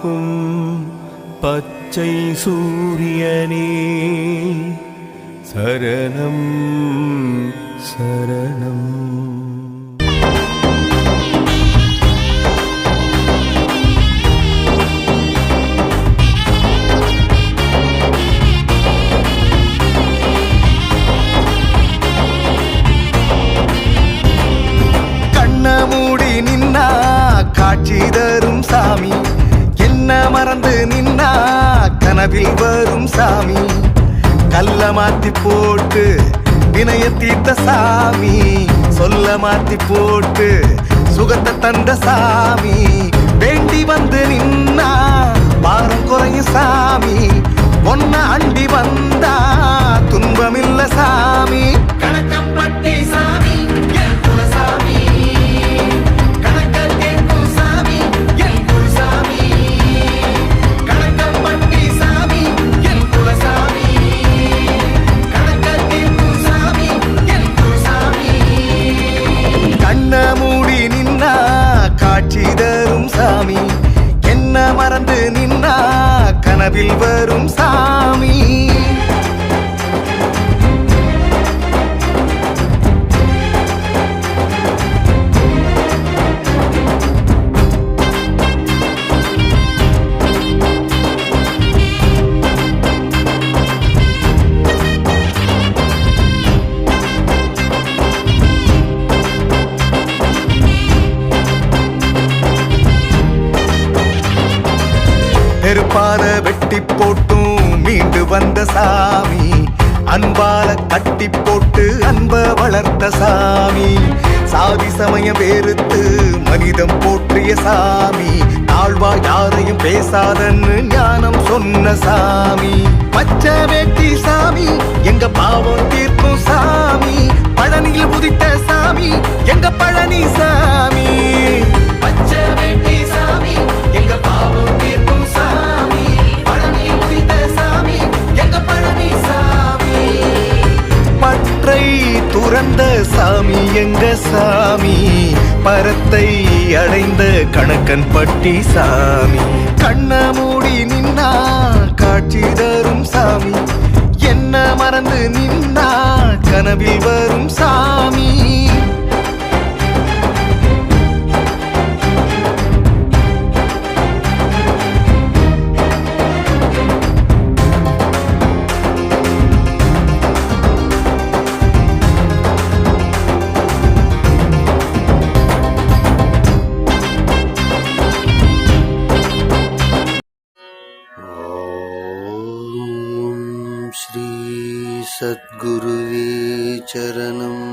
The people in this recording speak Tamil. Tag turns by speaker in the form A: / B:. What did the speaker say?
A: காக்கும் பச்சை சூரியனே சரணம் சரணம்.
B: மூடி நின்னா காட்சி தரும் சாமி, என்ன மறந்து நின்னா கனவில் வரும் சாமி, கல்ல மாத்தி போட்டு வினைய தீர்த்த சாமி, சொல்ல மாத்தி போட்டு சுகத்தை தந்த சாமி, வேண்டி வந்து நின்னா பாரம் குறையும் சாமி, ஒன்ன அண்டி வந்தா துன்பமில்ல சாமி, கணக்கப்பட்டி சாமி சாமி, என்ன மறந்து நின்னா கனவில் வரும் சாமி. நெருப்பால வெட்டி போட்டும் மீண்டு வந்த சாமி, அன்பால கட்டி போட்டு அன்ப வளர்த்த சாமி, சாதி சமயம் வேறுத்து மனிதம் போற்றிய சாமி, தாழ்வா யாரையும் பேசாதன்னு ஞானம் சொன்ன சாமி, பச்சை வேட்டி சாமி எங்க பாவம் தீர்க்கும் சாமி, பழனியில் உதித்த சாமி எங்க பழனி சாமி, பச்சை வேட்டி சாமி எங்க பாவம் தீர்க்கும் சாமி, பழனியில் உதித்த சாமி எங்க பழனி சாமி, பற்றை துறந்த சாமி எங்க சாமி, பரத்தை அடைந்த கணக்கன் பட்டி சாமி, கண்ண மூடி நின்னா காட்சி தரும் சாமி, என்ன மறந்து நின்னா கனவில் வரும் சாமி.
C: श्री सद्गुरुवे चरणम्।